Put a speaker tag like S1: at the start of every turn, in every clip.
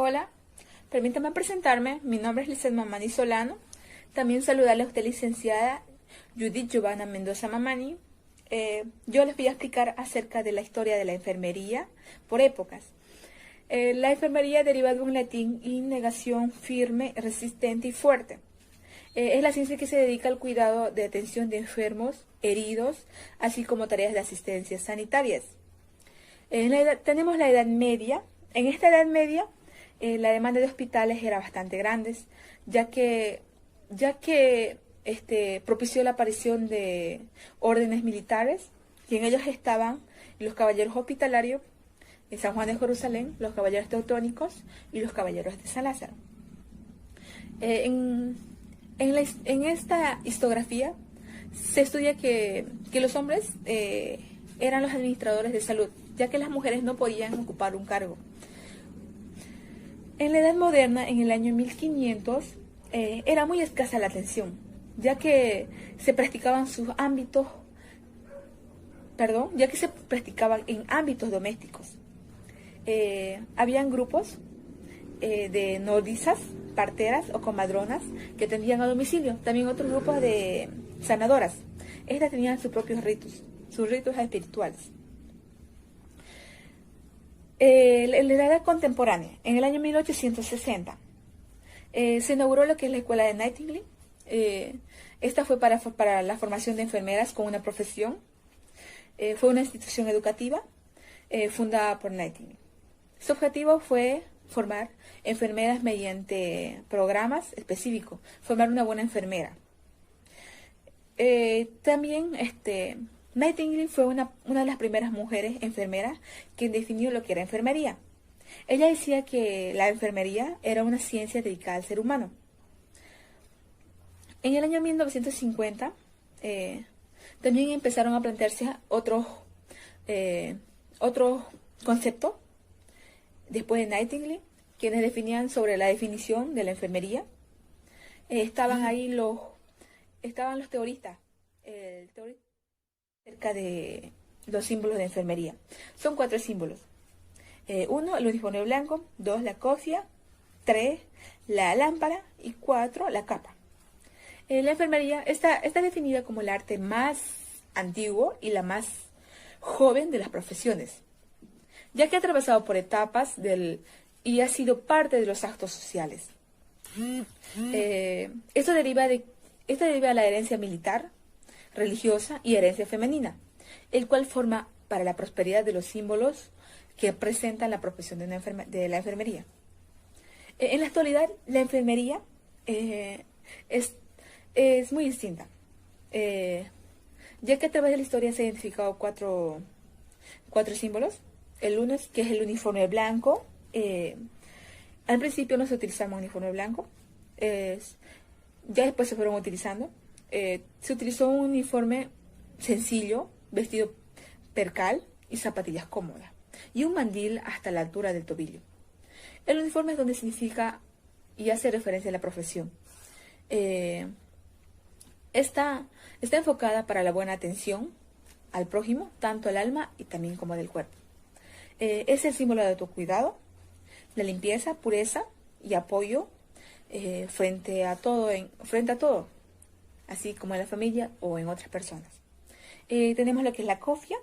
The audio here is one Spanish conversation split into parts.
S1: Hola, permítame presentarme. Mi nombre es Lizeth Mamani Solano. También saludarle a usted, licenciada Judith Giovanna Mendoza Mamani. Yo les voy a explicar acerca de la historia de la enfermería por épocas. La enfermería deriva de un latín in negación, firme, resistente y fuerte. Es la ciencia que se dedica al cuidado de atención de enfermos, heridos, así como tareas de asistencia sanitarias. Tenemos la Edad Media. En esta Edad Media, la demanda de hospitales era bastante grande, ya que propició la aparición de órdenes militares, y en ellos estaban los caballeros hospitalarios de San Juan de Jerusalén, los caballeros teutónicos y los caballeros de San Lázaro. En esta historiografía se estudia que los hombres eran los administradores de salud, ya que las mujeres no podían ocupar un cargo. En la Edad Moderna, en el año 1500, era muy escasa la atención, ya que se practicaban en ámbitos domésticos. Habían grupos de nodrizas, parteras o comadronas que atendían a domicilio. También otros grupos de sanadoras. Estas tenían sus propios ritos espirituales. En la edad contemporánea, en el año 1860, se inauguró lo que es la escuela de Nightingale. Esta fue para la formación de enfermeras con una profesión. Fue una institución educativa fundada por Nightingale. Su objetivo fue formar enfermeras mediante programas específicos, formar una buena enfermera. También Nightingale fue una de las primeras mujeres enfermeras que definió lo que era enfermería. Ella decía que la enfermería era una ciencia dedicada al ser humano. En el año 1950 también empezaron a plantearse otros conceptos después de Nightingale, quienes definían sobre la definición de la enfermería. Estaban los teoristas, acerca de los símbolos de enfermería. Son 4 símbolos. 1, el uniforme blanco. 2, la cofia. 3, la lámpara. Y 4, la capa. La enfermería está definida como el arte más antiguo y la más joven de las profesiones, ya que ha atravesado por etapas y ha sido parte de los actos sociales. Esto deriva de la herencia militar, religiosa y herencia femenina, el cual forma para la prosperidad de los símbolos que presentan la profesión de la enfermería. En la actualidad, la enfermería es muy distinta, ya que a través de la historia se han identificado cuatro símbolos. El uno que es el uniforme blanco. Al principio no se utilizaba un uniforme blanco, ya después se fueron utilizando. Se utilizó un uniforme sencillo, vestido percal y zapatillas cómodas, y un mandil hasta la altura del tobillo. El uniforme es donde significa y hace referencia a la profesión. Está enfocada para la buena atención al prójimo, tanto al alma y también como del cuerpo. Es el símbolo de autocuidado, la limpieza, pureza y apoyo frente a todo, así como en la familia o en otras personas. Tenemos lo que es la cofia.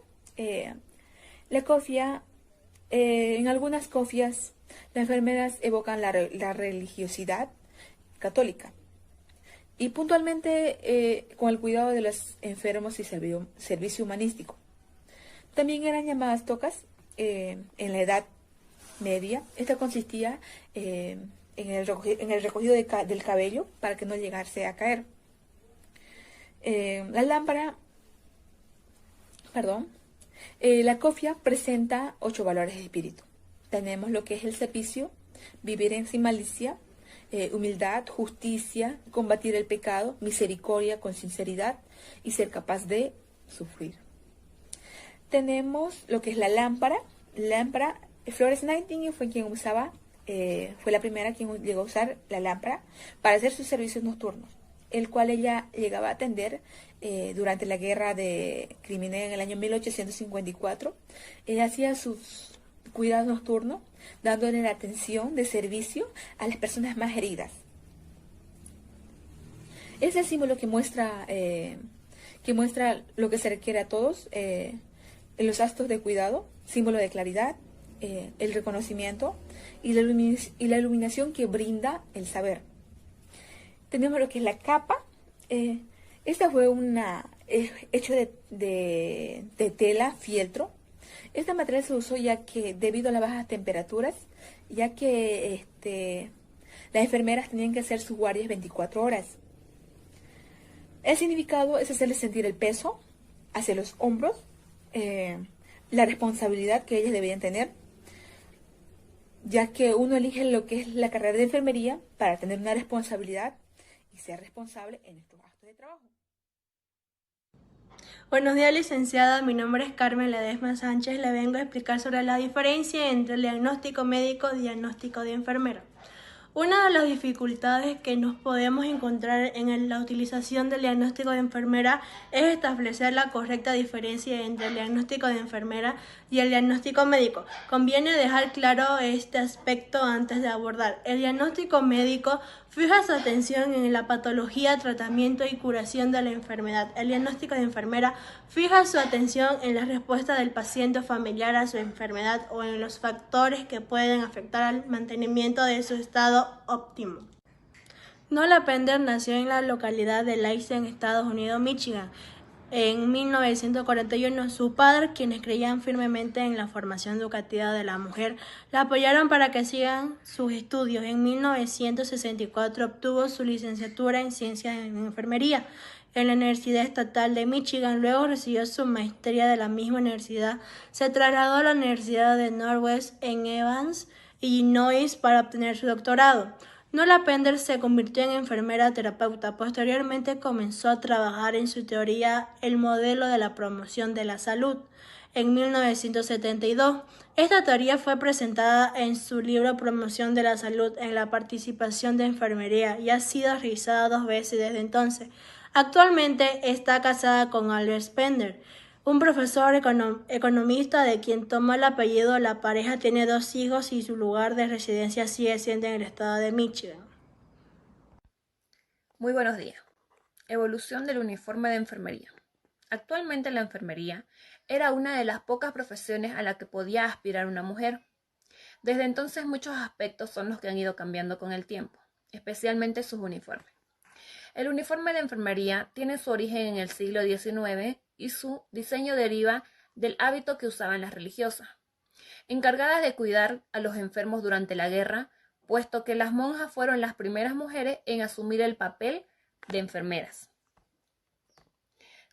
S1: La cofia, en algunas cofias, las enfermeras evocan la religiosidad católica y puntualmente con el cuidado de los enfermos y servicio humanístico. También eran llamadas tocas en la Edad Media. Esta consistía en el recogido del cabello para que no llegase a caer. La cofia presenta 8 valores de espíritu. Tenemos lo que es el servicio, vivir sin malicia, humildad, justicia, combatir el pecado, misericordia con sinceridad y ser capaz de sufrir. Tenemos lo que es la lámpara. Florence Nightingale fue la primera quien llegó a usar la lámpara para hacer sus servicios nocturnos, el cual ella llegaba a atender durante la guerra de Crimea en el año 1854. Ella hacía sus cuidados nocturnos dándole la atención de servicio a las personas más heridas. Es el símbolo que muestra lo que se requiere a todos en los actos de cuidado, símbolo de claridad, el reconocimiento y la iluminación que brinda el saber. Tenemos lo que es la capa. Esta fue hecho de tela fieltro. Este material se usó ya que debido a las bajas temperaturas, ya que las enfermeras tenían que hacer sus guardias 24 horas. El significado es hacerles sentir el peso hacia los hombros, la responsabilidad que ellas debían tener, ya que uno elige lo que es la carrera de enfermería para tener una responsabilidad y ser responsable en estos actos de trabajo.
S2: Buenos días, licenciada. Mi nombre es Carmen Ledesma Sánchez. Le vengo a explicar sobre la diferencia entre el diagnóstico médico y diagnóstico de enfermera. Una de las dificultades que nos podemos encontrar en la utilización del diagnóstico de enfermera es establecer la correcta diferencia entre el diagnóstico de enfermera y el diagnóstico médico. Conviene dejar claro este aspecto antes de abordar. El diagnóstico médico fija su atención en la patología, tratamiento y curación de la enfermedad. El diagnóstico de enfermera fija su atención en la respuesta del paciente familiar a su enfermedad o en los factores que pueden afectar al mantenimiento de su estado óptimo. Nola Pender nació en la localidad de Lacey, en Estados Unidos, Michigan. En 1941, su padre, quienes creían firmemente en la formación educativa de la mujer, la apoyaron para que sigan sus estudios. En 1964 obtuvo su licenciatura en Ciencias en Enfermería en la Universidad Estatal de Michigan. Luego recibió su maestría de la misma universidad. Se trasladó a la Universidad de Northwest en Evans, Illinois, para obtener su doctorado. Nola Pender se convirtió en enfermera terapeuta. Posteriormente comenzó a trabajar en su teoría El modelo de la promoción de la salud en 1972. Esta teoría fue presentada en su libro Promoción de la Salud en la participación de enfermería y ha sido revisada 2 veces desde entonces. Actualmente está casada con Albert Pender, un profesor economista de quien toma el apellido. La pareja tiene 2 hijos y su lugar de residencia sigue siendo en el estado de Michigan.
S3: Muy buenos días. Evolución del uniforme de enfermería. Actualmente la enfermería era una de las pocas profesiones a la que podía aspirar una mujer. Desde entonces muchos aspectos son los que han ido cambiando con el tiempo, especialmente sus uniformes. El uniforme de enfermería tiene su origen en el siglo XIX y su diseño deriva del hábito que usaban las religiosas, encargadas de cuidar a los enfermos durante la guerra, puesto que las monjas fueron las primeras mujeres en asumir el papel de enfermeras.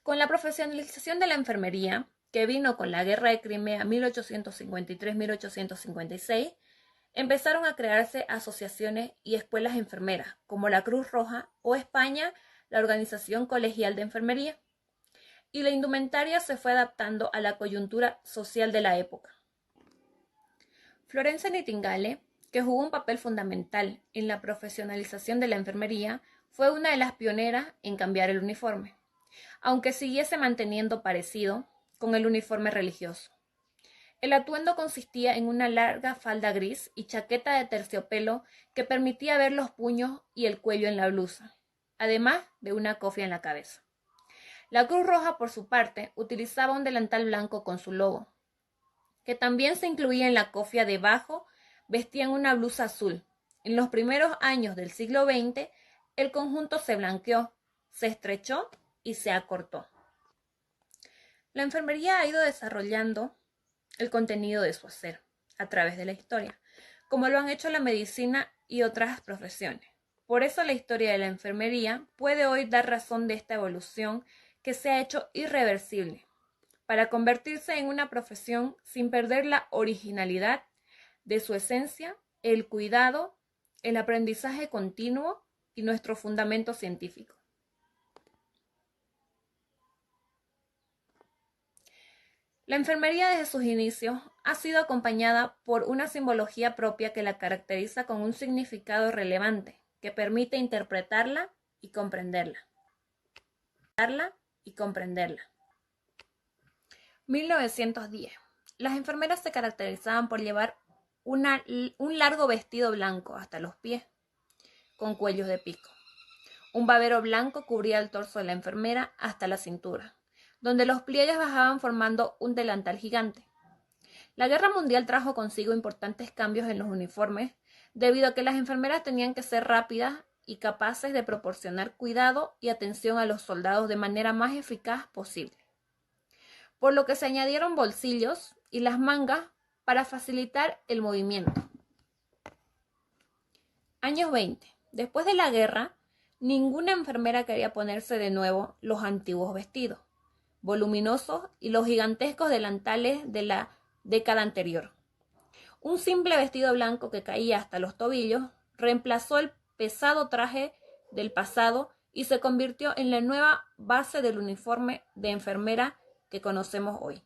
S3: Con la profesionalización de la enfermería, que vino con la Guerra de Crimea 1853-1856, empezaron a crearse asociaciones y escuelas enfermeras, como la Cruz Roja o España, la Organización Colegial de Enfermería, y la indumentaria se fue adaptando a la coyuntura social de la época. Florence Nightingale, que jugó un papel fundamental en la profesionalización de la enfermería, fue una de las pioneras en cambiar el uniforme, aunque siguiese manteniendo parecido con el uniforme religioso. El atuendo consistía en una larga falda gris y chaqueta de terciopelo que permitía ver los puños y el cuello en la blusa, además de una cofia en la cabeza. La Cruz Roja, por su parte, utilizaba un delantal blanco con su logo, que también se incluía en la cofia. Debajo vestían una blusa azul. En los primeros años del siglo XX, el conjunto se blanqueó, se estrechó y se acortó. La enfermería ha ido desarrollando el contenido de su hacer a través de la historia, como lo han hecho la medicina y otras profesiones. Por eso la historia de la enfermería puede hoy dar razón de esta evolución que se ha hecho irreversible, para convertirse en una profesión sin perder la originalidad de su esencia, el cuidado, el aprendizaje continuo y nuestro fundamento científico. La enfermería desde sus inicios ha sido acompañada por una simbología propia que la caracteriza con un significado relevante que permite interpretarla y comprenderla. 1910. Las enfermeras se caracterizaban por llevar un largo vestido blanco hasta los pies, con cuellos de pico. Un babero blanco cubría el torso de la enfermera hasta la cintura, donde los pliegues bajaban formando un delantal gigante. La Guerra Mundial trajo consigo importantes cambios en los uniformes, debido a que las enfermeras tenían que ser rápidas y capaces de proporcionar cuidado y atención a los soldados de manera más eficaz posible, por lo que se añadieron bolsillos y las mangas para facilitar el movimiento. Años 20. Después de la guerra, ninguna enfermera quería ponerse de nuevo los antiguos vestidos, voluminosos y los gigantescos delantales de la década anterior. Un simple vestido blanco que caía hasta los tobillos reemplazó el pesado traje del pasado y se convirtió en la nueva base del uniforme de enfermera que conocemos hoy.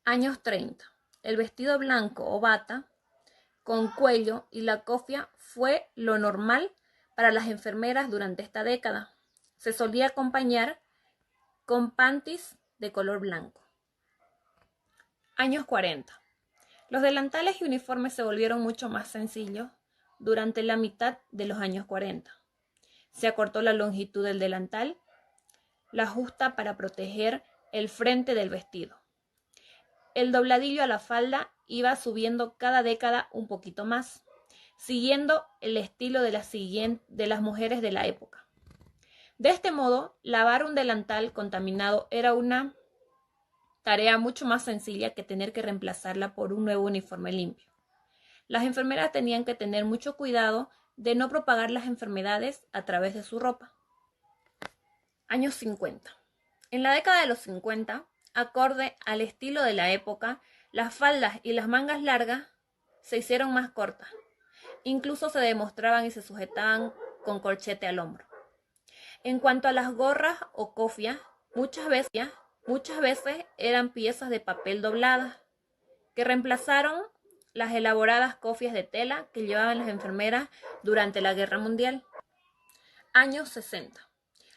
S3: Años 30. El vestido blanco o bata con cuello y la cofia fue lo normal para las enfermeras durante esta década. Se solía acompañar con panties de color blanco. Años 40. Los delantales y uniformes se volvieron mucho más sencillos durante la mitad de los años 40. Se acortó la longitud del delantal, la justa para proteger el frente del vestido. El dobladillo a la falda iba subiendo cada década un poquito más, siguiendo el estilo de las mujeres de la época. De este modo, lavar un delantal contaminado era una tarea mucho más sencilla que tener que reemplazarla por un nuevo uniforme limpio. Las enfermeras tenían que tener mucho cuidado de no propagar las enfermedades a través de su ropa. Años 50. En la década de los 50, acorde al estilo de la época, las faldas y las mangas largas se hicieron más cortas. Incluso se demostraban y se sujetaban con corchete al hombro. En cuanto a las gorras o cofias, muchas veces eran piezas de papel dobladas que reemplazaron las elaboradas cofias de tela que llevaban las enfermeras durante la Guerra Mundial. Años 60.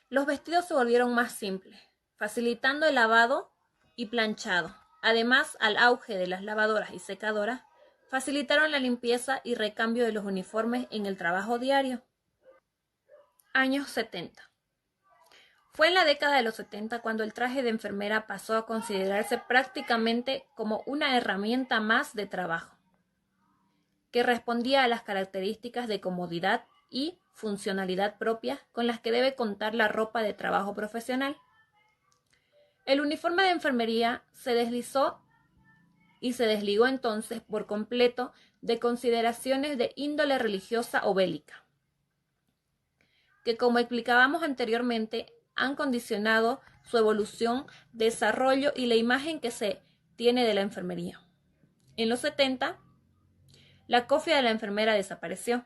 S3: Los vestidos se volvieron más simples, facilitando el lavado y planchado. Además, al auge de las lavadoras y secadoras, facilitaron la limpieza y recambio de los uniformes en el trabajo diario. Años 70. Fue en la década de los 70 cuando el traje de enfermera pasó a considerarse prácticamente como una herramienta más de trabajo, que respondía a las características de comodidad y funcionalidad propias con las que debe contar la ropa de trabajo profesional. El uniforme de enfermería se deslizó y se desligó entonces por completo de consideraciones de índole religiosa o bélica, que, como explicábamos anteriormente, han condicionado su evolución, desarrollo y la imagen que se tiene de la enfermería. En los 70, la cofia de la enfermera desapareció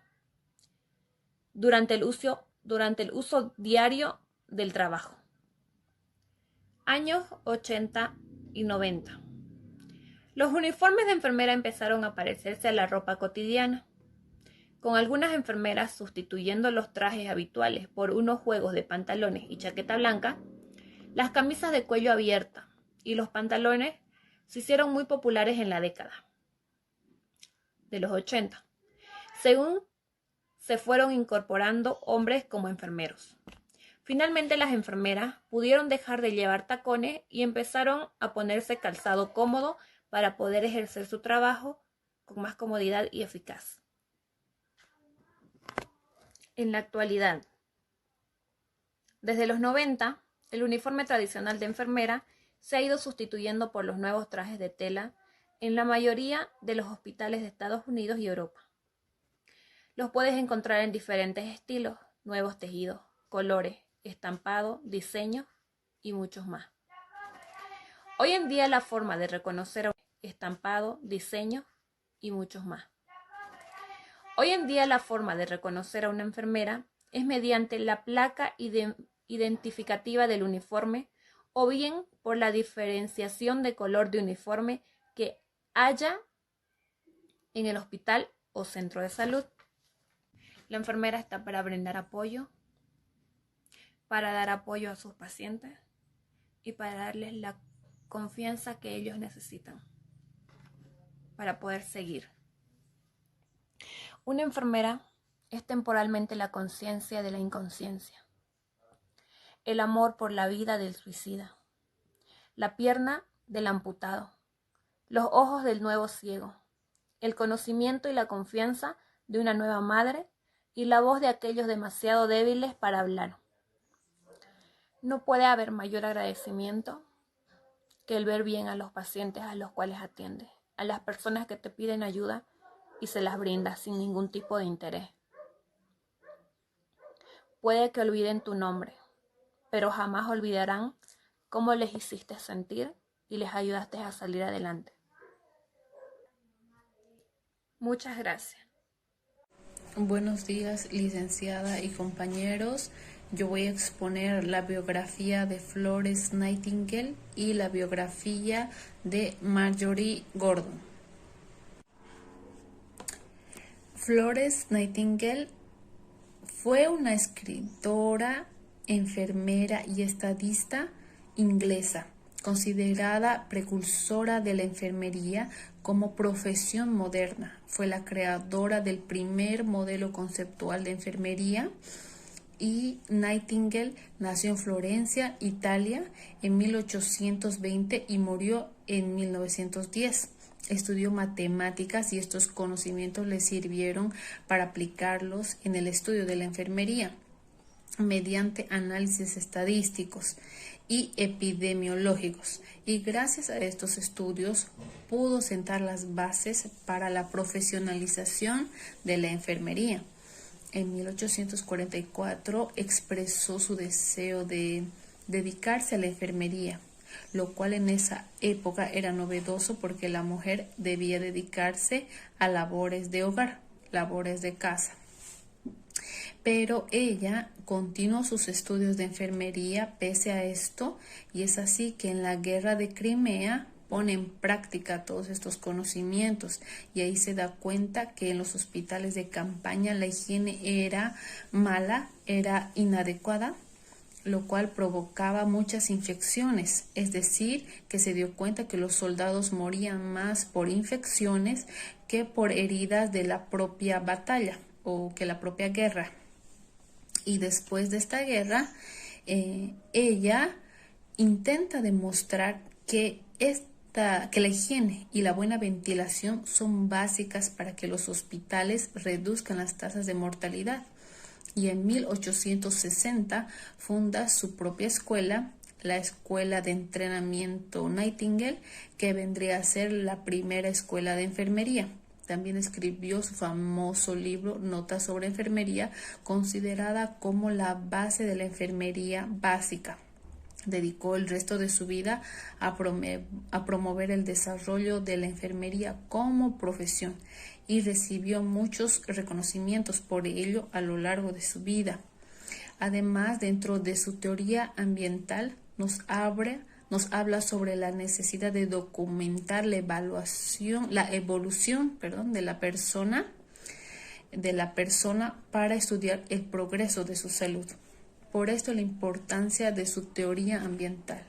S3: durante el uso diario del trabajo. Años 80 y 90. Los uniformes de enfermera empezaron a parecerse a la ropa cotidiana, con algunas enfermeras sustituyendo los trajes habituales por unos juegos de pantalones y chaqueta blanca. Las camisas de cuello abierta y los pantalones se hicieron muy populares en la década de los 80, según se fueron incorporando hombres como enfermeros. Finalmente, las enfermeras pudieron dejar de llevar tacones y empezaron a ponerse calzado cómodo para poder ejercer su trabajo con más comodidad y eficaz. En la actualidad, desde los 90, el uniforme tradicional de enfermera se ha ido sustituyendo por los nuevos trajes de tela en la mayoría de los hospitales de Estados Unidos y Europa. Los puedes encontrar en diferentes estilos, nuevos tejidos, colores, estampado, diseños y muchos más. Hoy en día la forma de reconocer a un estampado, diseño y muchos más. Hoy en día la forma de reconocer a una enfermera es mediante la placa identificativa del uniforme o bien por la diferenciación de color de uniforme que haya en el hospital o centro de salud. La enfermera está para brindar apoyo, para dar apoyo a sus pacientes y para darles la confianza que ellos necesitan. para poder seguir. Una enfermera es temporalmente la conciencia de la inconsciencia, el amor por la vida del suicida, la pierna del amputado, los ojos del nuevo ciego, el conocimiento y la confianza de una nueva madre y la voz de aquellos demasiado débiles para hablar. No puede haber mayor agradecimiento que el ver bien a los pacientes a los cuales atiende, a las personas que te piden ayuda y se las brinda sin ningún tipo de interés. Puede que olviden tu nombre, pero jamás olvidarán cómo les hiciste sentir y les ayudaste a salir adelante. Muchas gracias.
S4: Buenos días, licenciada y compañeros. Yo voy a exponer la biografía de Florence Nightingale y la biografía de Marjorie Gordon. Florence Nightingale fue una escritora, enfermera y estadista inglesa, considerada precursora de la enfermería como profesión moderna. Fue la creadora del primer modelo conceptual de enfermería y Nightingale nació en Florencia, Italia, en 1820 y murió en 1910. Estudió matemáticas y estos conocimientos le sirvieron para aplicarlos en el estudio de la enfermería mediante análisis estadísticos y epidemiológicos, y gracias a estos estudios pudo sentar las bases para la profesionalización de la enfermería. En 1844 expresó su deseo de dedicarse a la enfermería, lo cual en esa época era novedoso porque la mujer debía dedicarse a labores de hogar, labores de casa. Pero ella continuó sus estudios de enfermería pese a esto, y es así que en la guerra de Crimea pone en práctica todos estos conocimientos, y ahí se da cuenta que en los hospitales de campaña la higiene era mala, era inadecuada, lo cual provocaba muchas infecciones, es decir, que se dio cuenta que los soldados morían más por infecciones que por heridas de la propia batalla o que la propia guerra. Y después de esta guerra, ella intenta demostrar que la higiene y la buena ventilación son básicas para que los hospitales reduzcan las tasas de mortalidad. Y en 1860 funda su propia escuela, la Escuela de Entrenamiento Nightingale, que vendría a ser la primera escuela de enfermería. También escribió su famoso libro Notas sobre Enfermería, considerada como la base de la enfermería básica. Dedicó el resto de su vida a promover el desarrollo de la enfermería como profesión y recibió muchos reconocimientos por ello a lo largo de su vida. Además, dentro de su teoría ambiental, nos habla sobre la necesidad de documentar la evolución de la persona para estudiar el progreso de su salud. Por esto la importancia de su teoría ambiental.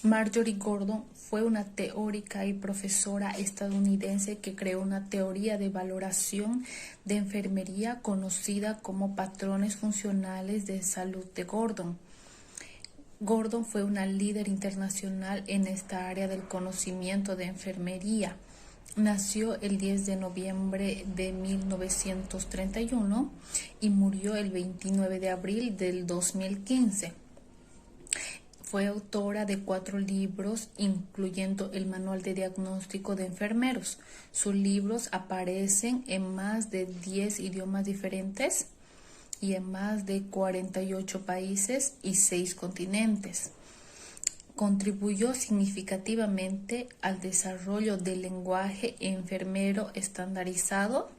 S4: Marjorie Gordon fue una teórica y profesora estadounidense que creó una teoría de valoración de enfermería conocida como patrones funcionales de salud de Gordon. Gordon fue una líder internacional en esta área del conocimiento de enfermería. Nació el 10 de noviembre de 1931 y murió el 29 de abril del 2015. Fue autora de 4 libros, incluyendo el Manual de Diagnóstico de Enfermeros. Sus libros aparecen en más de 10 idiomas diferentes y en más de 48 países y 6 continentes. Contribuyó significativamente al desarrollo del lenguaje enfermero estandarizado.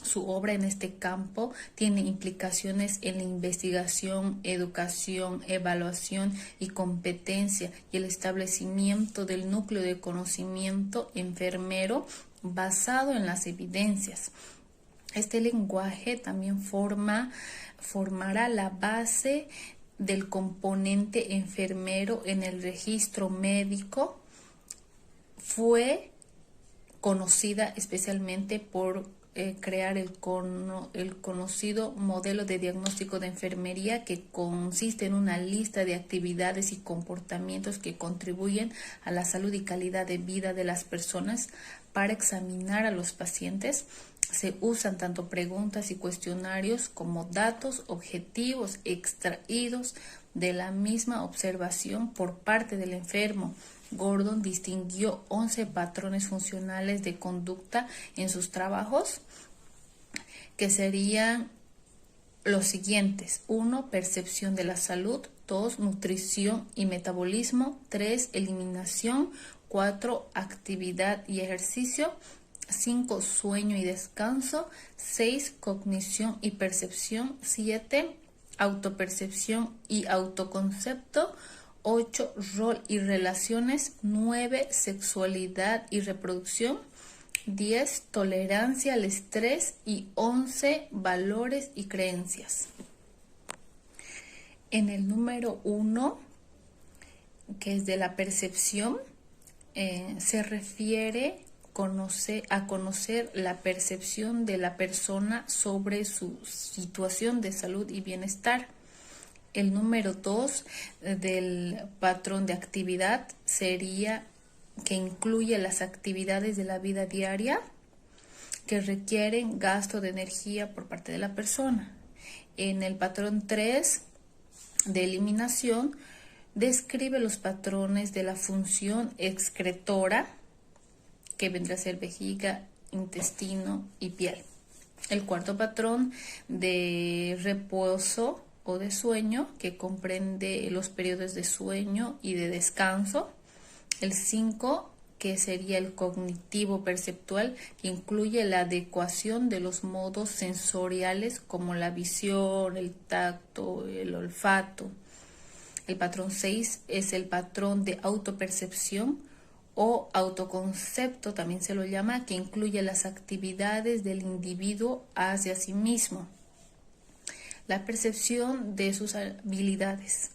S4: Su obra en este campo tiene implicaciones en la investigación, educación, evaluación y competencia y el establecimiento del núcleo de conocimiento enfermero basado en las evidencias. Este lenguaje también formará la base del componente enfermero en el registro médico. Fue conocida especialmente por crear el conocido modelo de diagnóstico de enfermería, que consiste en una lista de actividades y comportamientos que contribuyen a la salud y calidad de vida de las personas. Para examinar a los pacientes se usan tanto preguntas y cuestionarios como datos objetivos extraídos de la misma observación por parte del enfermo. Gordon distinguió 11 patrones funcionales de conducta en sus trabajos, que serían los siguientes: 1. Percepción de la salud. 2. Nutrición y metabolismo. 3. Eliminación. 4. Actividad y ejercicio. 5. Sueño y descanso. 6. Cognición y percepción. 7. Autopercepción y autoconcepto. 8. Rol y relaciones. 9. Sexualidad y reproducción. 10. Tolerancia al estrés. Y 11. Valores y creencias. En el número 1, que es de la percepción, se refiere a conocer la percepción de la persona sobre su situación de salud y bienestar. El número 2 del patrón de actividad sería que incluye las actividades de la vida diaria que requieren gasto de energía por parte de la persona. En el patrón 3 de eliminación, describe los patrones de la función excretora, que vendrá a ser vejiga, intestino y piel. El cuarto patrón de reposo o de sueño, que comprende los periodos de sueño y de descanso. El 5, que sería el cognitivo perceptual, que incluye la adecuación de los modos sensoriales como la visión, el tacto, el olfato. El patrón 6 es el patrón de autopercepción o autoconcepto, también se lo llama, que incluye las actividades del individuo hacia sí mismo. La percepción de sus habilidades.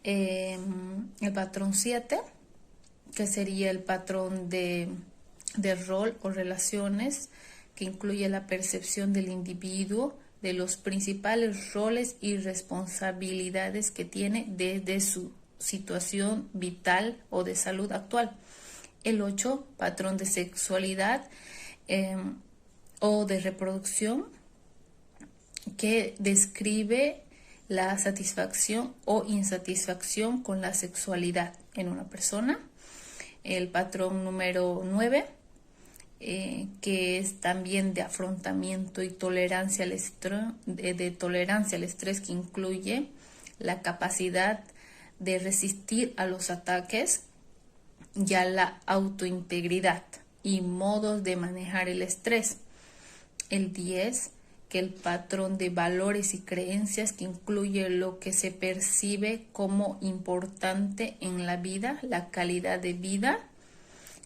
S4: El patrón 7, que sería el patrón de rol o relaciones, que incluye la percepción del individuo de los principales roles y responsabilidades que tiene desde su situación vital o de salud actual. El 8, patrón de sexualidad o de reproducción, que describe la satisfacción o insatisfacción con la sexualidad en una persona. El patrón número 9, que es también de afrontamiento y tolerancia al estrés, que incluye la capacidad de resistir a los ataques y a la autointegridad y modos de manejar el estrés. El 10, que el patrón de valores y creencias, que incluye lo que se percibe como importante en la vida, la calidad de vida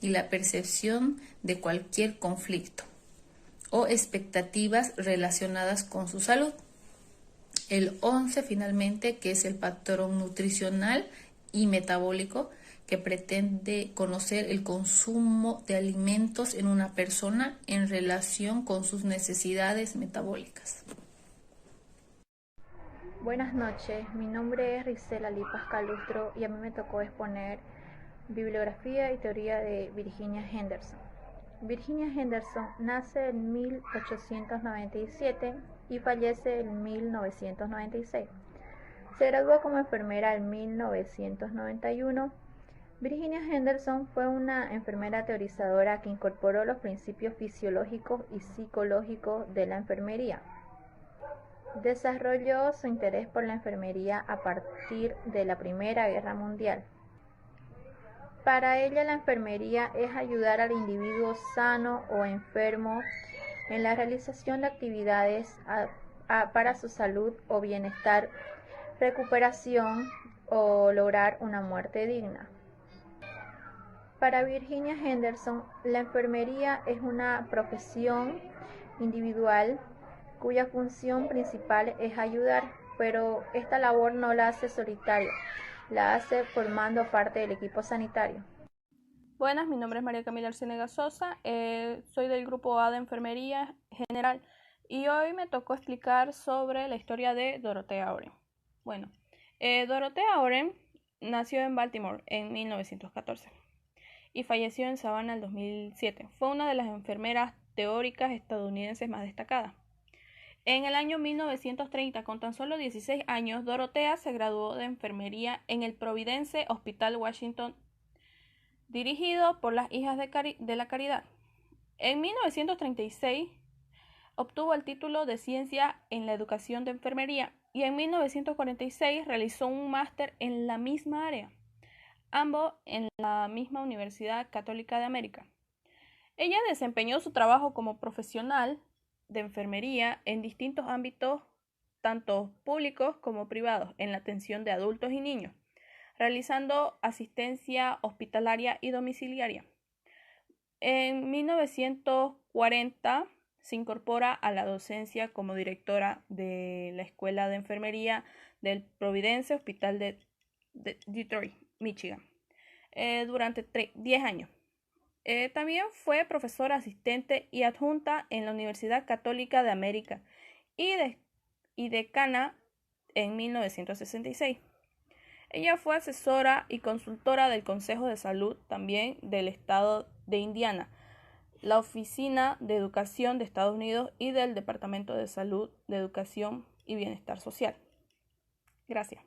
S4: y la percepción de cualquier conflicto o expectativas relacionadas con su salud. El 11, finalmente, que es el patrón nutricional y metabólico, que pretende conocer el consumo de alimentos en una persona en relación con sus necesidades metabólicas.
S5: Buenas noches, mi nombre es Rizela Lipas Calustro y a mí me tocó exponer bibliografía y teoría de Virginia Henderson. Virginia Henderson nace en 1897 y fallece en 1996. Se graduó como enfermera en 1991. Virginia Henderson fue una enfermera teorizadora que incorporó los principios fisiológicos y psicológicos de la enfermería. Desarrolló su interés por la enfermería a partir de la Primera Guerra Mundial. Para ella, la enfermería es ayudar al individuo sano o enfermo en la realización de actividades para su salud o bienestar, recuperación o lograr una muerte digna. Para Virginia Henderson, la enfermería es una profesión individual cuya función principal es ayudar, pero esta labor no la hace solitaria, la hace formando parte del equipo sanitario.
S6: Buenas, mi nombre es María Camila Arcénega Sosa, soy del grupo A de Enfermería General y hoy me tocó explicar sobre la historia de Dorothea Oren. Bueno, Dorothea Oren nació en Baltimore en 1914 y falleció en Savannah en 2007. Fue una de las enfermeras teóricas estadounidenses más destacadas. En el año 1930, con tan solo 16 años, Dorothea se graduó de enfermería en el Providence Hospital Washington, dirigido por las Hijas de la Caridad. En 1936 obtuvo el título de Ciencia en la Educación de Enfermería y en 1946 realizó un máster en la misma área, ambos en la misma Universidad Católica de América. Ella desempeñó su trabajo como profesional de enfermería en distintos ámbitos, tanto públicos como privados, en la atención de adultos y niños, realizando asistencia hospitalaria y domiciliaria. En 1940 se incorpora a la docencia como directora de la Escuela de Enfermería del Providence Hospital de Detroit, Michigan, durante 10 años. También fue profesora asistente y adjunta en la Universidad Católica de América y decana en 1966. Ella fue asesora y consultora del Consejo de Salud también del Estado de Indiana, la Oficina de Educación de Estados Unidos y del Departamento de Salud, de Educación y Bienestar Social. Gracias.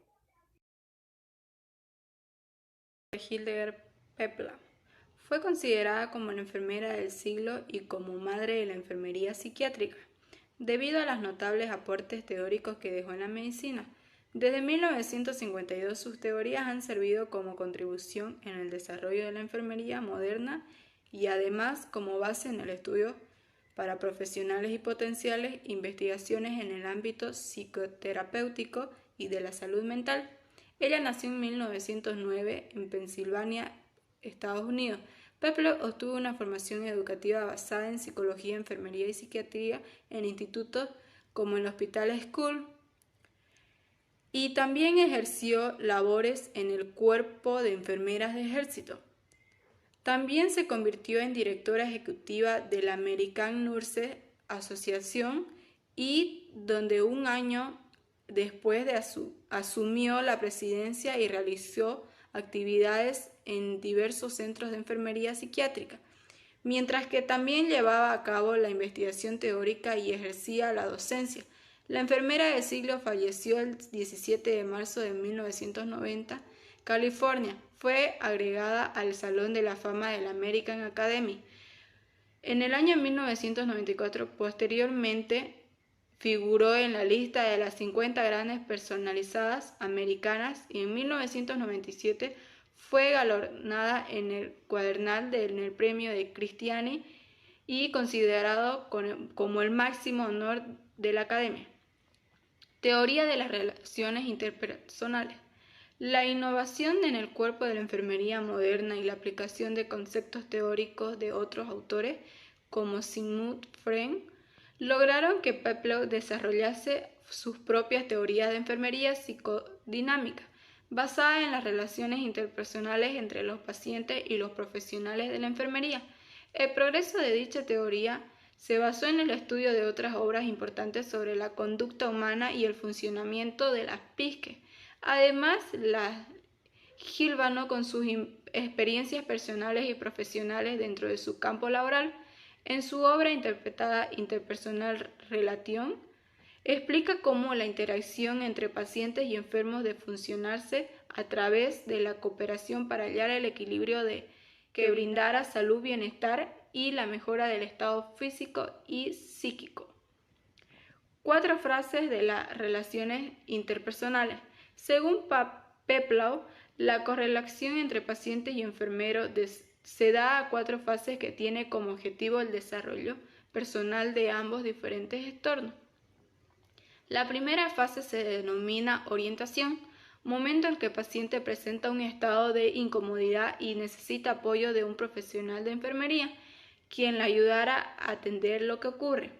S7: Hildegard Peplau fue considerada como la enfermera del siglo y como madre de la enfermería psiquiátrica, debido a los notables aportes teóricos que dejó en la medicina. Desde 1952 sus teorías han servido como contribución en el desarrollo de la enfermería moderna y además como base en el estudio para profesionales y potenciales investigaciones en el ámbito psicoterapéutico y de la salud mental. Ella nació en 1909 en Pensilvania, Estados Unidos. Peplau obtuvo una formación educativa basada en psicología, enfermería y psiquiatría en institutos como el Hospital School, y también ejerció labores en el Cuerpo de Enfermeras de Ejército. También se convirtió en directora ejecutiva de la American Nurses Association y donde un año después asumió la presidencia y realizó actividades en diversos centros de enfermería psiquiátrica, mientras que también llevaba a cabo la investigación teórica y ejercía la docencia. La enfermera del siglo falleció el 17 de marzo de 1990, California. Fue agregada al Salón de la Fama de la American Academy. En el año 1994, posteriormente, figuró en la lista de las 50 grandes personalidades americanas y en 1997 fue galardonada en el cuadernal en el premio de Christiani y considerado como el máximo honor de la Academia. Teoría de las relaciones interpersonales. La innovación en el cuerpo de la enfermería moderna y la aplicación de conceptos teóricos de otros autores como Sigmund Freud lograron que Peplau desarrollase sus propias teorías de enfermería psicodinámica, basadas en las relaciones interpersonales entre los pacientes y los profesionales de la enfermería. El progreso de dicha teoría se basó en el estudio de otras obras importantes sobre la conducta humana y el funcionamiento de las psique. Además, la hilvanó con sus experiencias personales y profesionales dentro de su campo laboral. En su obra interpretada Interpersonal Relation, explica cómo la interacción entre pacientes y enfermos debe funcionarse a través de la cooperación para hallar el equilibrio que brindara salud, bienestar y la mejora del estado físico y psíquico. 4 frases de las relaciones interpersonales. Según Peplau, la correlación entre pacientes y enfermeros se da a 4 fases que tiene como objetivo el desarrollo personal de ambos diferentes entornos. La primera fase se denomina orientación, momento en que el paciente presenta un estado de incomodidad y necesita apoyo de un profesional de enfermería, quien le ayudará a atender lo que ocurre.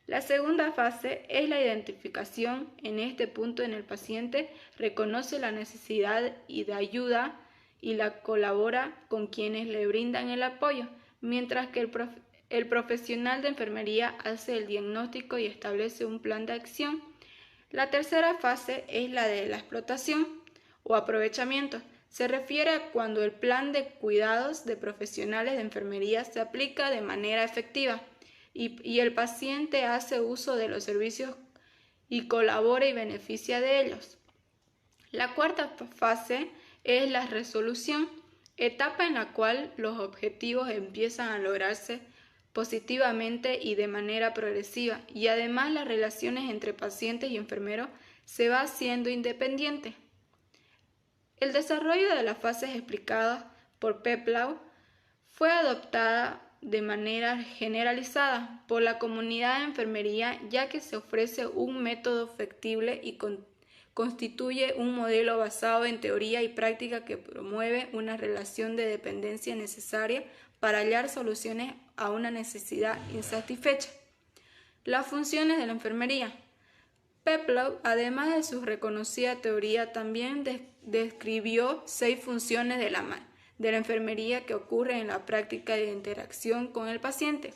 S7: La segunda fase es la identificación. En este punto en el paciente reconoce la necesidad y de ayuda y la colabora con quienes le brindan el apoyo, mientras que el profesional de enfermería hace el diagnóstico y establece un plan de acción. La tercera fase es la de la explotación o aprovechamiento. Se refiere a cuando el plan de cuidados de profesionales de enfermería se aplica de manera efectiva y el paciente hace uso de los servicios y colabora y beneficia de ellos. La cuarta fase es la resolución, etapa en la cual los objetivos empiezan a lograrse positivamente y de manera progresiva, y además las relaciones entre pacientes y enfermeros se va haciendo independiente. El desarrollo de las fases explicadas por Peplau fue adoptada de manera generalizada por la comunidad de enfermería, ya que se ofrece un método factible y constituye un modelo basado en teoría y práctica que promueve una relación de dependencia necesaria para hallar soluciones a una necesidad insatisfecha. Las funciones de la enfermería. Peplau, además de su reconocida teoría, también describió 6 funciones de la enfermería que ocurren en la práctica de interacción con el paciente.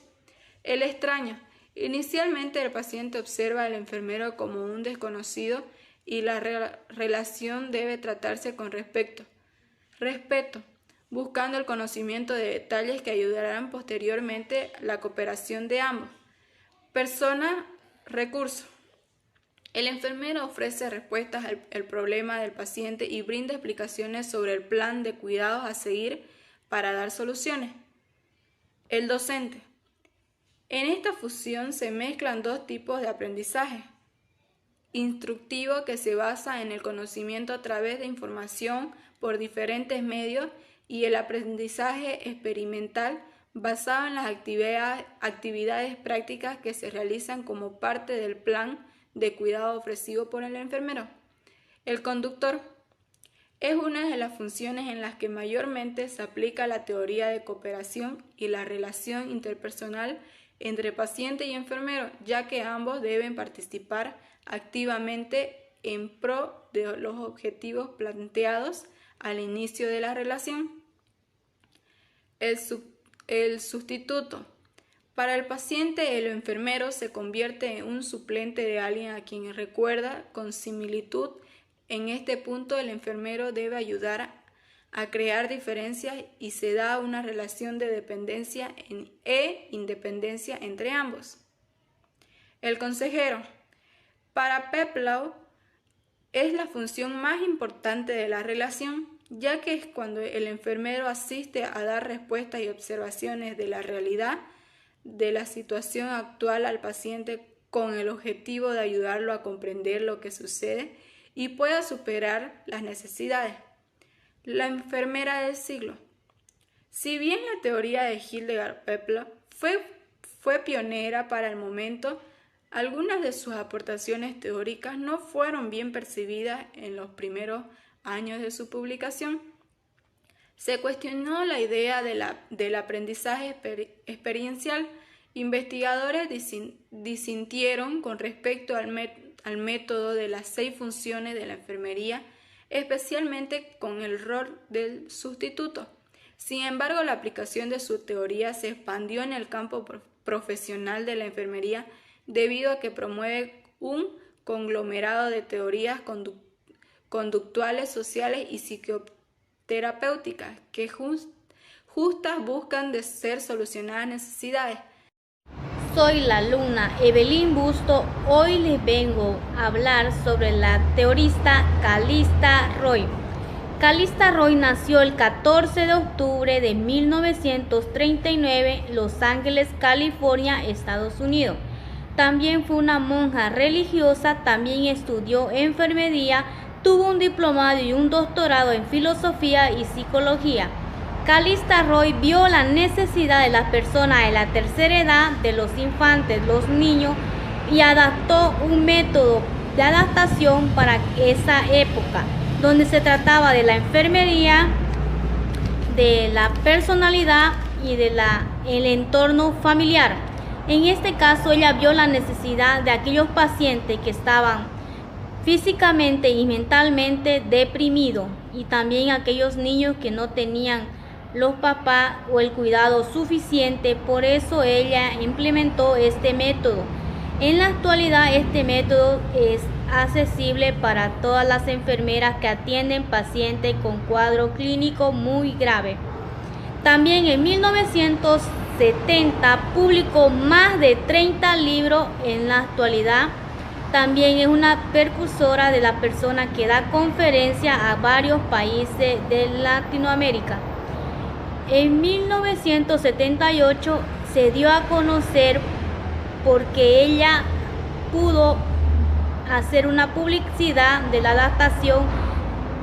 S7: El extraño. Inicialmente el paciente observa al enfermero como un desconocido y la relación debe tratarse con respeto, buscando el conocimiento de detalles que ayudarán posteriormente a la cooperación de ambos. Persona, recurso. El enfermero ofrece respuestas al problema del paciente y brinda explicaciones sobre el plan de cuidados a seguir para dar soluciones. El docente. En esta fusión se mezclan 2 tipos de aprendizaje. Instructivo, que se basa en el conocimiento a través de información por diferentes medios, y el aprendizaje experimental, basado en las actividades prácticas que se realizan como parte del plan de cuidado ofrecido por el enfermero. El conductor es una de las funciones en las que mayormente se aplica la teoría de cooperación y la relación interpersonal entre paciente y enfermero, ya que ambos deben participar activamente en pro de los objetivos planteados al inicio de la relación. El sustituto. Para el paciente, el enfermero se convierte en un suplente de alguien a quien recuerda con similitud. En este punto, el enfermero debe ayudar a crear diferencias y se da una relación de dependencia e independencia entre ambos. El consejero. Para Peplau, es la función más importante de la relación, ya que es cuando el enfermero asiste a dar respuestas y observaciones de la realidad de la situación actual al paciente con el objetivo de ayudarlo a comprender lo que sucede y pueda superar las necesidades. La enfermera del siglo. Si bien la teoría de Hildegard Peplau fue pionera para el momento, algunas de sus aportaciones teóricas no fueron bien percibidas en los primeros años de su publicación. Se cuestionó la idea del aprendizaje experiencial. Investigadores disintieron con respecto al método de las 6 funciones de la enfermería, especialmente con el rol del sustituto. Sin embargo, la aplicación de su teoría se expandió en el campo profesional de la enfermería debido a que promueve un conglomerado de teorías conductuales, sociales y psicoterapéuticas que justas buscan de ser solucionadas necesidades.
S8: Soy la alumna Evelyn Busto. Hoy les vengo a hablar sobre la teorista Calista Roy. Calista Roy nació el 14 de octubre de 1939 en Los Ángeles, California, Estados Unidos. También fue una monja religiosa, también estudió enfermería, tuvo un diplomado y un doctorado en filosofía y psicología. Calista Roy vio la necesidad de las personas de la tercera edad, de los infantes, los niños, y adaptó un método de adaptación para esa época, donde se trataba de la enfermería, de la personalidad y del entorno familiar. En este caso, ella vio la necesidad de aquellos pacientes que estaban físicamente y mentalmente deprimidos, y también aquellos niños que no tenían los papás o el cuidado suficiente. Por eso ella implementó este método. En la actualidad este método es accesible para todas las enfermeras que atienden pacientes con cuadro clínico muy grave. También en 1970 publicó más de 30 libros. En la actualidad también es una precursora de la persona que da conferencias a varios países de Latinoamérica. En 1978 se dio a conocer porque ella pudo hacer una publicidad de la adaptación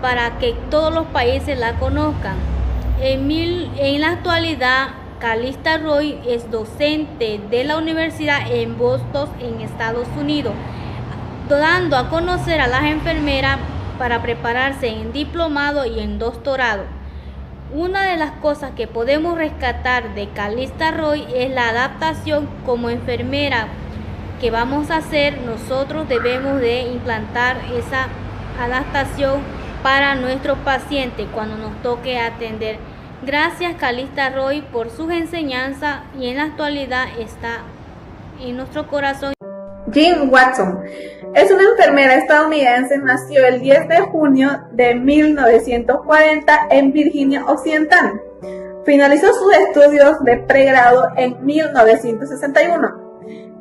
S8: para que todos los países la conozcan. En la actualidad, Calista Roy es docente de la universidad en Boston, en Estados Unidos, dando a conocer a las enfermeras para prepararse en diplomado y en doctorado. Una de las cosas que podemos rescatar de Calista Roy es la adaptación como enfermera que vamos a hacer. Nosotros debemos de implantar esa adaptación para nuestros pacientes cuando nos toque atender. Gracias Calista Roy por sus enseñanzas y en la actualidad está en nuestro corazón.
S9: Jean Watson es una enfermera estadounidense. Nació el 10 de junio de 1940 en Virginia Occidental. Finalizó sus estudios de pregrado en 1961.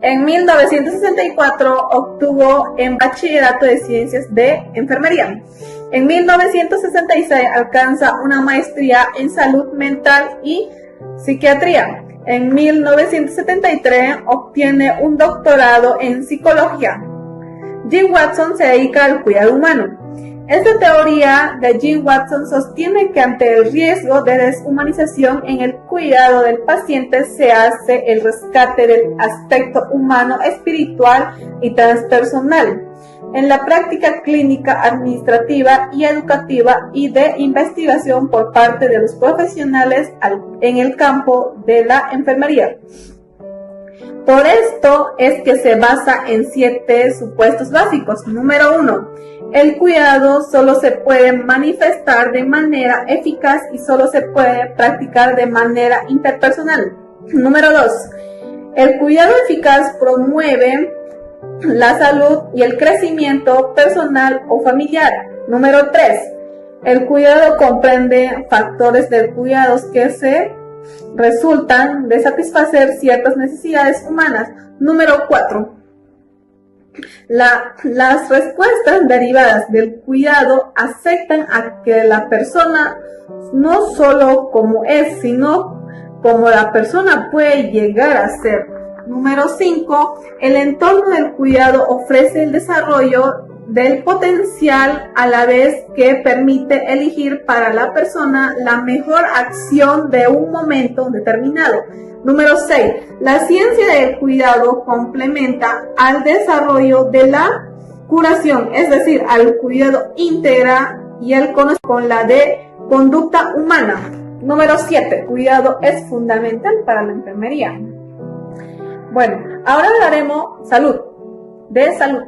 S9: En 1964 obtuvo en bachillerato de ciencias de enfermería. En 1966 alcanza una maestría en salud mental y psiquiatría. En 1973 obtiene un doctorado en psicología. Jean Watson se dedica al cuidado humano. Esta teoría de Jean Watson sostiene que ante el riesgo de deshumanización en el cuidado del paciente se hace el rescate del aspecto humano, espiritual y transpersonal en la práctica clínica, administrativa y educativa y de investigación por parte de los profesionales en el campo de la enfermería. Por esto es que se basa en 7 supuestos básicos. Número 1. El cuidado solo se puede manifestar de manera eficaz y solo se puede practicar de manera interpersonal. Número 2. El cuidado eficaz promueve la salud y el crecimiento personal o familiar. Número 3. El cuidado comprende factores del cuidado que se resultan de satisfacer ciertas necesidades humanas. Número 4. Las respuestas derivadas del cuidado aceptan a que la persona no solo como es, sino como la persona puede llegar a ser. Número 5. El entorno del cuidado ofrece el desarrollo del potencial a la vez que permite elegir para la persona la mejor acción de un momento determinado. Número 6. La ciencia del cuidado complementa al desarrollo de la curación, es decir, al cuidado integra y el conocimiento con la de conducta humana. Número 7. Cuidado es fundamental para la enfermería. Bueno, ahora hablaremos de salud.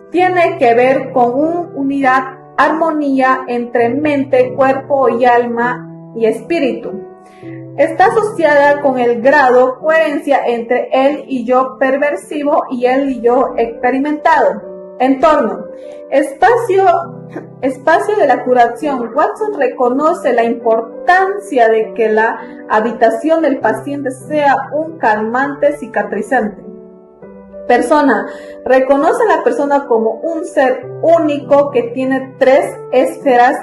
S9: Tiene que ver con una unidad, armonía entre mente, cuerpo y alma y espíritu. Está asociada con el grado coherencia entre el y yo perversivo y el y yo experimentado. Entorno. Espacio de la curación. Watson reconoce la importancia de que la habitación del paciente sea un calmante cicatrizante. Persona. Reconoce a la persona como un ser único que tiene 3 esferas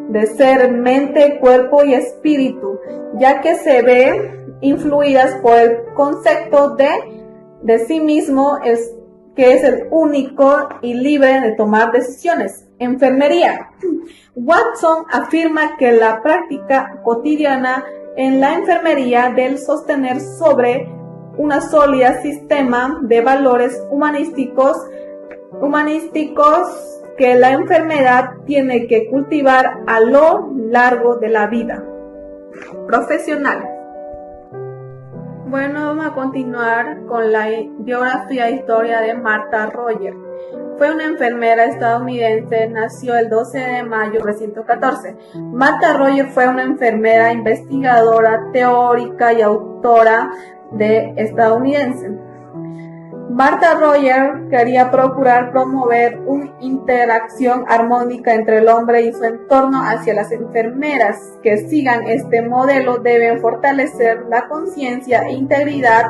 S9: de ser, mente, cuerpo y espíritu, ya que se ve influidas por el concepto de sí mismo, que es el único y libre de tomar decisiones. Enfermería. Watson afirma que la práctica cotidiana en la enfermería del sostener sobre una sólida sistema de valores humanísticos que la enfermedad tiene que cultivar a lo largo de la vida. Profesional. Bueno, vamos a continuar con la biografía e historia de Martha Roger. fue una enfermera estadounidense, nació el 12 de mayo de 1914. Martha Rogers fue una enfermera, investigadora, teórica y autora estadounidense. Martha Rogers quería procurar promover una interacción armónica entre el hombre y su entorno. Hacia las enfermeras que sigan este modelo deben fortalecer la conciencia e integridad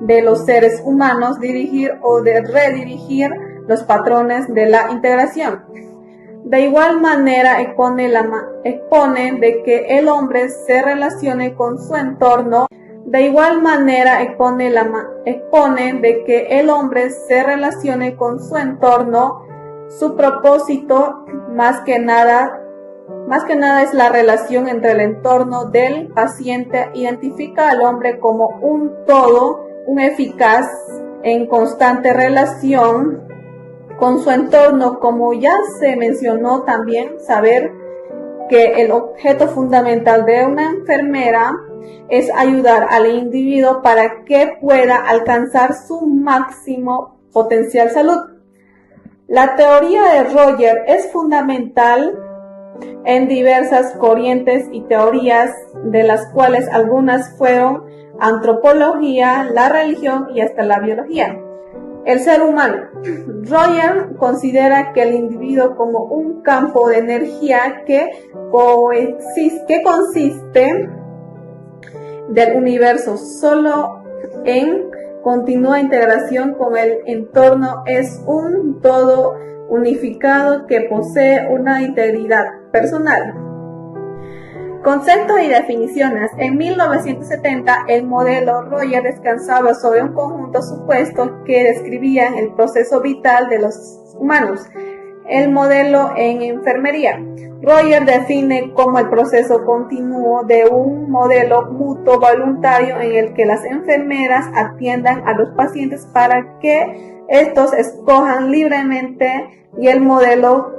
S9: de los seres humanos, dirigir o redirigir los patrones de la integración. De igual manera expone de que el hombre se relacione con su entorno. Su propósito más que nada es la relación entre el entorno del paciente. Identifica al hombre como un todo, un eficaz en constante relación con su entorno. Como ya se mencionó también, saber que el objeto fundamental de una enfermera es ayudar al individuo para que pueda alcanzar su máximo potencial salud. La teoría de Rogers es fundamental en diversas corrientes y teorías, de las cuales algunas fueron antropología, la religión y hasta la biología. El ser humano. Rogers considera que el individuo como un campo de energía que consiste del universo, solo en continua integración con el entorno, es un todo unificado que posee una integridad personal. Conceptos y definiciones. En 1970, el modelo Rogers descansaba sobre un conjunto supuesto que describían el proceso vital de los humanos. El modelo en enfermería. Rogers define como el proceso continuo de un modelo mutuo voluntario en el que las enfermeras atiendan a los pacientes para que estos escojan libremente, y el modelo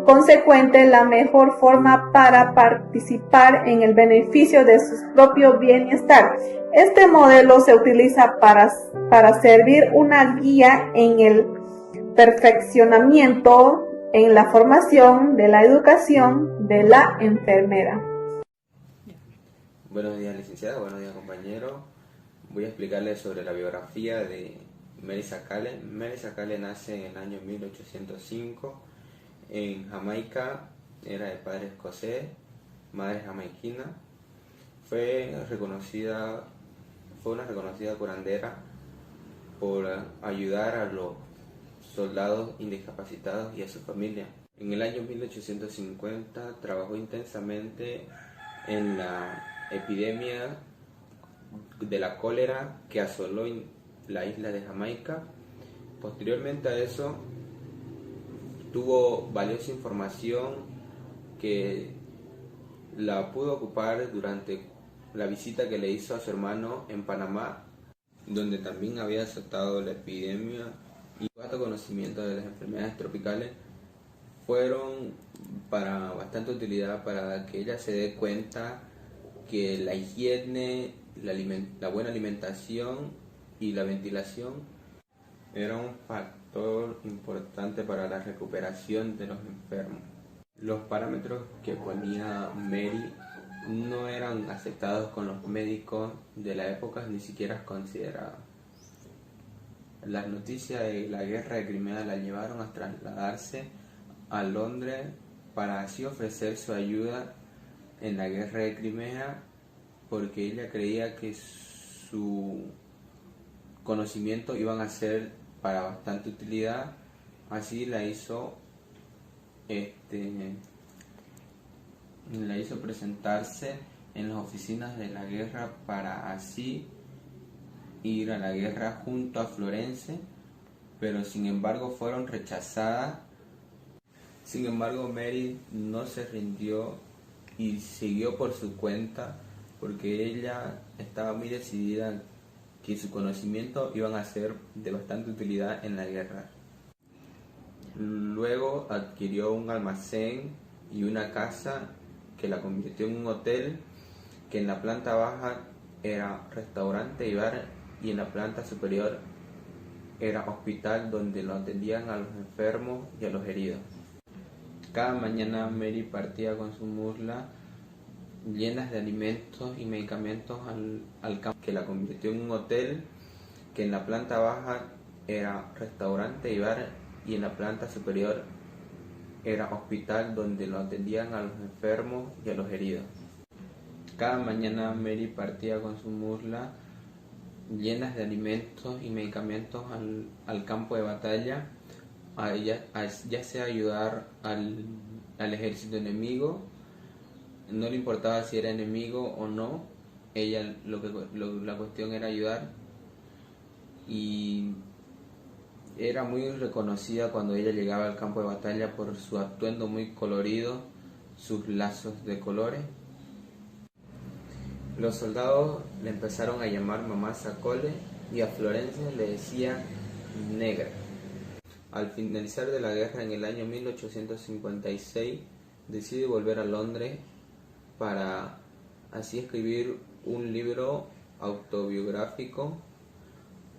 S9: consecuente la mejor forma para participar en el beneficio de su propio bienestar. Este modelo se utiliza para servir una guía en el perfeccionamiento, en la formación de la educación de la enfermera.
S10: Buenos días, licenciada, buenos días, compañero. Voy a explicarles sobre la biografía de Mary Sacale. Mary Sacale nace en el año 1805 en Jamaica. Era de padre escocés, madre jamaiquina. Fue una reconocida curandera por ayudar a los soldados indiscapacitados y a su familia. En el año 1850 trabajó intensamente en la epidemia de la cólera que asoló la isla de Jamaica. Posteriormente a eso, tuvo valiosa información que la pudo ocupar durante la visita que le hizo a su hermano en Panamá, donde también había azotado la epidemia, y su conocimiento de las enfermedades tropicales fueron para bastante utilidad para que ella se dé cuenta que la higiene, la buena alimentación y la ventilación era un factor importante para la recuperación de los enfermos. Los parámetros que ponía Mary no eran aceptados con los médicos de la época, ni siquiera considerados. Las noticias de la guerra de Crimea la llevaron a trasladarse a Londres para así ofrecer su ayuda en la guerra de Crimea, porque ella creía que su conocimiento iban a ser para bastante utilidad. Así la hizo presentarse en las oficinas de la guerra para así ir a la guerra junto a Florence, pero sin embargo fueron rechazadas. Sin embargo, Mary no se rindió y siguió por su cuenta, porque ella estaba muy decidida que su conocimiento iban a ser de bastante utilidad en la guerra. Luego adquirió un almacén y una casa que la convirtió en un hotel, que en la planta baja era restaurante y bar, y en la planta superior era hospital donde lo atendían a los enfermos y a los heridos. Cada mañana Mary partía con su mula llenas de alimentos y medicamentos al campo, que la convirtió en un hotel, que en la planta baja era restaurante y bar, y en la planta superior era hospital donde lo atendían a los enfermos y a los heridos. Cada mañana Mary partía con su mula llenas de alimentos y medicamentos al campo de batalla, ya sea ayudar al ejército enemigo. No le importaba si era enemigo o no, ella la cuestión era ayudar, y era muy reconocida cuando ella llegaba al campo de batalla por su atuendo muy colorido, sus lazos de colores. Los soldados le empezaron a llamar Mamá Sacole y a Florencia le decía negra. Al finalizar de la guerra en el año 1856 decide volver a Londres para así escribir un libro autobiográfico,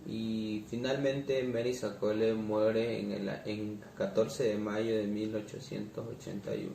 S10: y finalmente Mary Sacole muere en 14 de mayo de 1881.